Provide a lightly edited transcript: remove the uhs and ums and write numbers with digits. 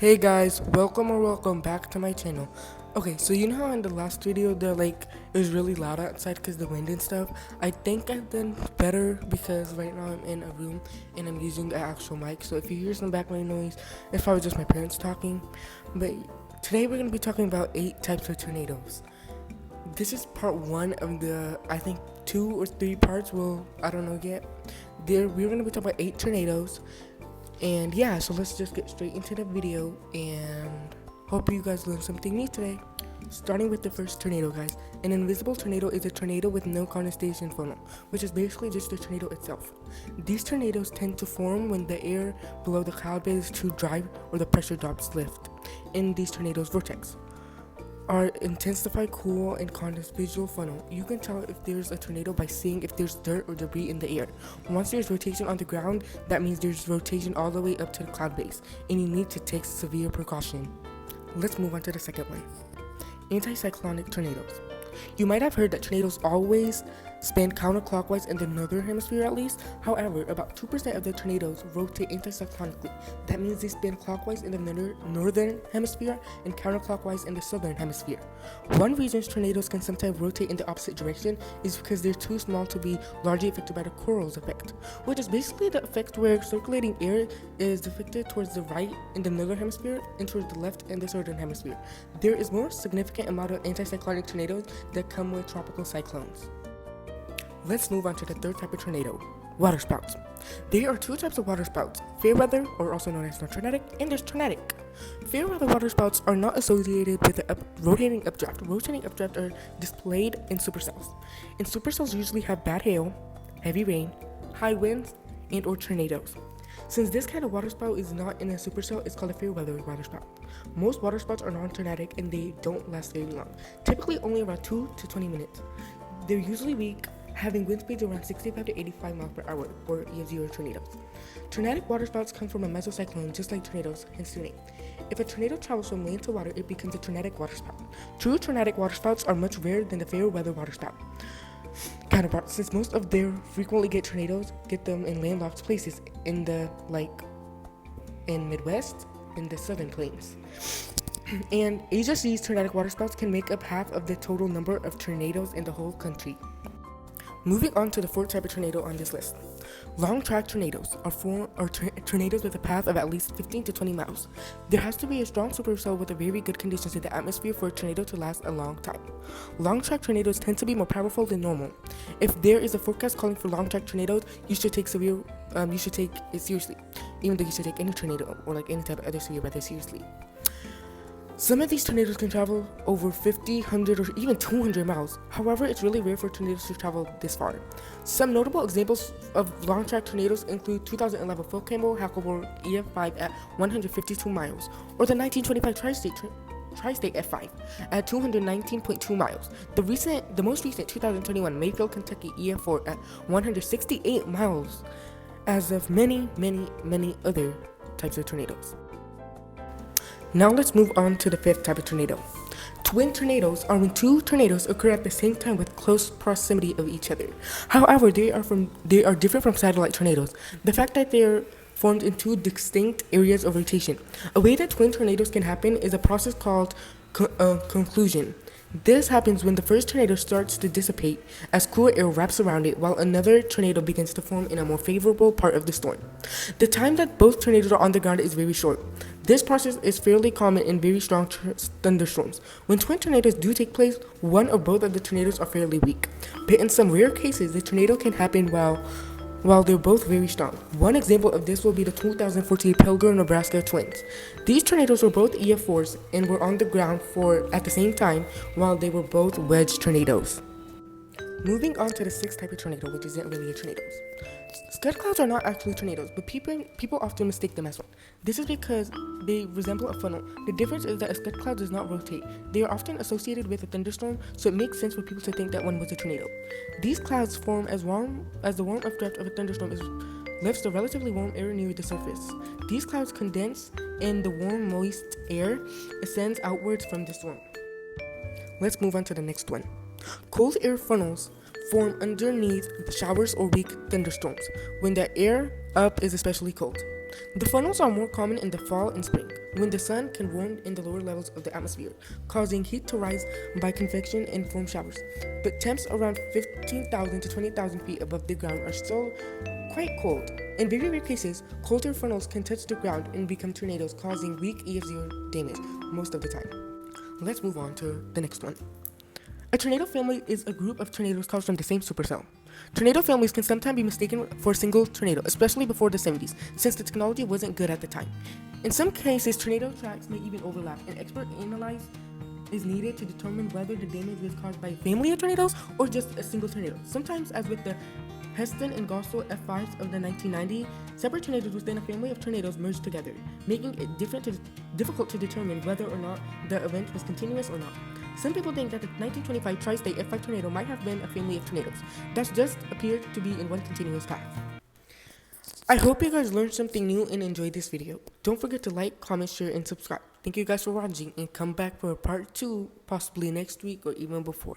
Hey guys, welcome back to my channel. Okay, so you know how in the last video it was really loud outside because the wind and stuff. I think I've done better because right now I'm in a room and I'm using an actual mic. So if you hear some background noise, it's probably just my parents talking. But today we're gonna be talking about 8 types of tornadoes. This is part 1 of the, I think, 2 or 3 parts. Well, I don't know yet. We're gonna be talking about 8 tornadoes. And yeah, so let's just get straight into the video and hope you guys learned something new today. Starting with the first tornado, guys. An invisible tornado is a tornado with no condensation funnel, which is basically just the tornado itself. These tornadoes tend to form when the air below the cloud base is too dry or the pressure drops lift. In these tornadoes' vortex are intensified cool and condensed visual funnel. You can tell if there's a tornado by seeing if there's dirt or debris in the air. Once there's rotation on the ground, that means there's rotation all the way up to the cloud base, and you need to take severe precaution. Let's move on to the second one. Anticyclonic tornadoes. You might have heard that tornadoes always spin counterclockwise in the northern hemisphere at least. However, about 2% of the tornadoes rotate anticyclonically. That means they spin clockwise in the northern hemisphere and counterclockwise in the southern hemisphere. One reason tornadoes can sometimes rotate in the opposite direction is because they're too small to be largely affected by the Coriolis effect, which is basically the effect where circulating air is deflected towards the right in the northern hemisphere and towards the left in the southern hemisphere. There is more significant amount of anticyclonic tornadoes that come with tropical cyclones. Let's move on to the third type of tornado, water spouts. There are 2 types of water spouts, fair weather, or also known as non-tornadic, and there's tornadic. Fair weather water spouts are not associated with the rotating updraft. Rotating updraft are displayed in supercells. And supercells usually have bad hail, heavy rain, high winds, and or tornadoes. Since this kind of water spout is not in a supercell, it's called a fair weather water spout. Most water spouts are non-tornadic and they don't last very long, typically only around 2 to 20 minutes. They're usually weak, having wind speeds around 65 to 85 miles per hour, or EF0 tornadoes. Tornadic water spouts come from a mesocyclone, just like tornadoes, hence the name. If a tornado travels from land to water, it becomes a tornadic water spout. True tornadic water spouts are much rarer than the fair weather water spout counterparts, since most of their frequently get them in landlocked places in the in Midwest, in the southern plains. And Asia-Sea's tornadic water spouts can make up half of the total number of tornadoes in the whole country. Moving on to the 4th type of tornado on this list. Long track tornadoes are tornadoes with a path of at least 15 to 20 miles. There has to be a strong supercell with a very good conditions in the atmosphere for a tornado to last a long time. Long track tornadoes tend to be more powerful than normal. If there is a forecast calling for long track tornadoes, you should take it seriously, even though you should take any tornado or any type of other severe weather seriously. Some of these tornadoes can travel over 50, 100, or even 200 miles. However, it's really rare for tornadoes to travel this far. Some notable examples of long-track tornadoes include 2011 Volcano Hackelborg EF5 at 152 miles, or the 1925 Tri-State F5 at 219.2 miles. The most recent 2021 Mayfield, Kentucky EF4 at 168 miles, as of many other types of tornadoes. Now let's move on to the 5th type of tornado. Twin tornadoes are when 2 tornadoes occur at the same time with close proximity of each other. However, they are different from satellite tornadoes. The fact that they are formed in 2 distinct areas of rotation. A way that twin tornadoes can happen is a process called conclusion. This happens when the first tornado starts to dissipate as cooler air wraps around it while another tornado begins to form in a more favorable part of the storm. The time that both tornadoes are on the ground is very short. This process is fairly common in very strong thunderstorms. When twin tornadoes do take place, one or both of the tornadoes are fairly weak. But in some rare cases, the tornado can happen while they're both very strong. One example of this will be the 2014 Pilgrim, Nebraska twins. These tornadoes were both EF4s and were on the ground at the same time while they were both wedge tornadoes. Moving on to the 6th type of tornado, which isn't really a tornado. Scud clouds are not actually tornadoes, but people often mistake them as one. This is because they resemble a funnel. The difference is that a scud cloud does not rotate. They are often associated with a thunderstorm, so it makes sense for people to think that one was a tornado. These clouds form as the warm updraft of a thunderstorm lifts the relatively warm air near the surface. These clouds condense, and the warm, moist air ascends outwards from the storm. Let's move on to the next one. Cold air funnels form underneath showers or weak thunderstorms when the air up is especially cold. The funnels are more common in the fall and spring. when the sun can warm in the lower levels of the atmosphere, causing heat to rise by convection and form showers. But temps around 15,000 to 20,000 feet above the ground are still quite cold. In very rare cases, colder frontals can touch the ground and become tornadoes, causing weak EF0 damage most of the time. Let's move on to the next one. A tornado family is a group of tornadoes caused from the same supercell. Tornado families can sometimes be mistaken for a single tornado, especially before the 70s, since the technology wasn't good at the time. In some cases, tornado tracks may even overlap. An expert analysis is needed to determine whether the damage was caused by a family of tornadoes or just a single tornado. Sometimes, as with the Heston and Gossel F5s of the 1990s, separate tornadoes within a family of tornadoes merged together, making it difficult to determine whether or not the event was continuous or not. Some people think that the 1925 tri-state F5 tornado might have been a family of tornadoes that just appeared to be in one continuous path. I hope you guys learned something new and enjoyed this video. Don't forget to like, comment, share, and subscribe. Thank you guys for watching, and come back for a part 2 possibly next week or even before.